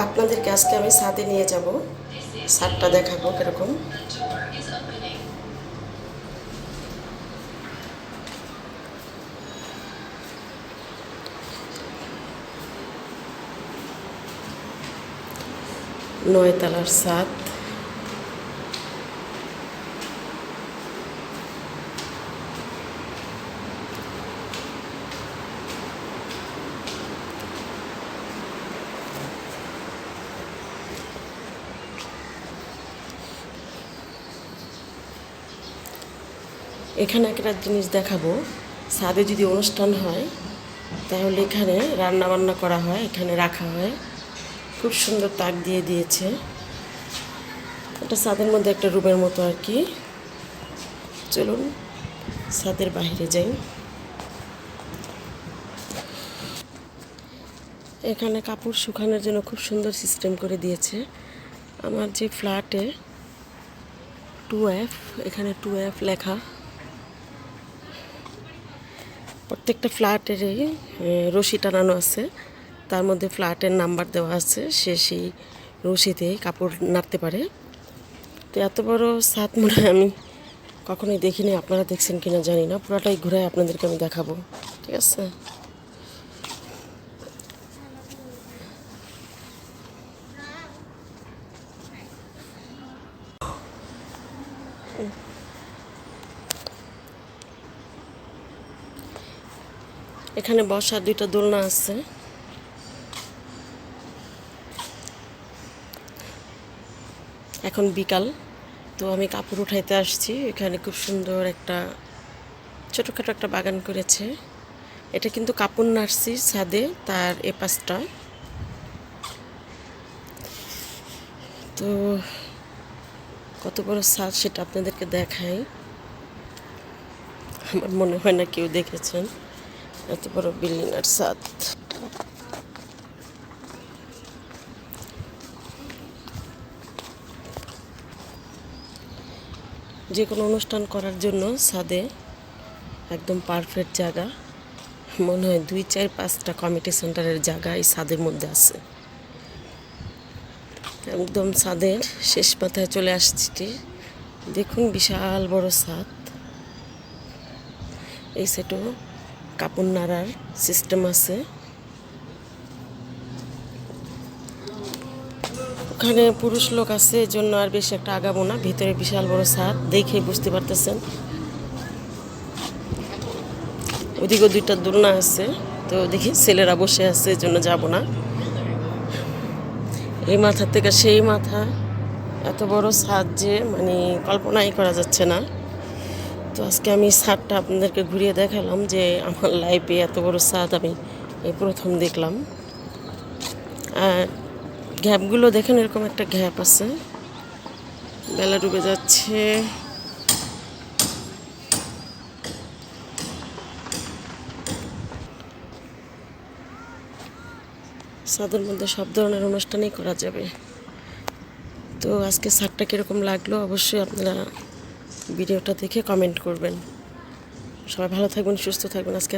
আপনাদেরকে আজকে আমি ছাদে নিয়ে যাব, ছাদটা দেখাবো কিরকম। নয়তলার ছাদ। এখানে একটা জিনিস দেখাবো, ছাদে যদি অনুষ্ঠান হয় তাহলে এখানে রান্না বান্না করা হয়, এখানে রাখা হয়। খুব সুন্দর তাক দিয়ে দিয়েছে। এটা ছাদের মধ্যে একটা রুমের মতো আর কি। চলুন ছাদের বাইরে যাই। এখানে কাপড় শুকানোর জন্য খুব সুন্দর সিস্টেম করে দিয়েছে। আমার যে ফ্ল্যাটে 2F, এখানে 2F লেখা। প্রত্যেকটা ফ্ল্যাটেরই রশি টানানো আছে, তার মধ্যে ফ্ল্যাটের নাম্বার দেওয়া আছে, সে সেই রশিতে কাপড় নাড়তে পারে। তো এত বড় ছাদ মনে হয় আমি কখনোই দেখিনি, আপনারা দেখছেন কিনা জানি না। পুরোটাই ঘুরে আপনাদেরকে আমি দেখাবো, ঠিক আছে। এখানে বসার 2টা দোলনা আছে। এখন বিকাল, তো আমি কাপড় উঠাইতে আসছি। এখানে খুব সুন্দর একটা ছোটোখাটো একটা বাগান করেছে। এটা কিন্তু কাপড় নাড়ছি ছাদে, তার এ পাশটা। তো কত বড় ছাদ সেটা আপনাদেরকে দেখাই। আমার মনে হয় না কেউ দেখেছেন এত বড় বিল্ডিং আর ছাদ। যে কোনো অনুষ্ঠান করার জন্য ছাদে একদম পারফেক্ট জায়গা। মনে হয় 2-4-5টা কমিটি সেন্টারের জায়গা এই ছাদের মধ্যে আছে। একদম ছাদের শেষ মাথায় চলে আসছি। দেখুন বিশাল বড় ছাদ। এই সাইডেও কাপড় নাড়ার সিস্টেম আছে। ওখানে পুরুষ লোক আছে, এই জন্য আর বেশি একটা আগাবো না। ভিতরে বিশাল বড় ছাদ, দেখে বুঝতে পারতেছেন। ওদিকেও 2টা দোলনা আছে, তো দেখি ছেলেরা বসে আছে, এই জন্য যাবো না। এই মাথা থেকে সেই মাথা, এত বড় ছাদ যে মানে কল্পনাই করা যাচ্ছে না। তো আজকে আমি ছাদটা আপনাদেরকে ঘুরিয়ে দেখালাম যে আমার লাইফে এত বড় ছাদ আমি এই প্রথম দেখলাম। আর গ্যাপগুলো দেখেন, এরকম একটা গ্যাপ আছে। বেলা ডুবে যাচ্ছে। ছাদের মধ্যে সব ধরনের অনুষ্ঠানই করা যাবে। তো আজকে ছাদটা কীরকম লাগলো অবশ্যই আপনারা ভিডিওটা দেখে কমেন্ট করবেন। সবাই ভালো থাকবেন, সুস্থ থাকবেন। আজকে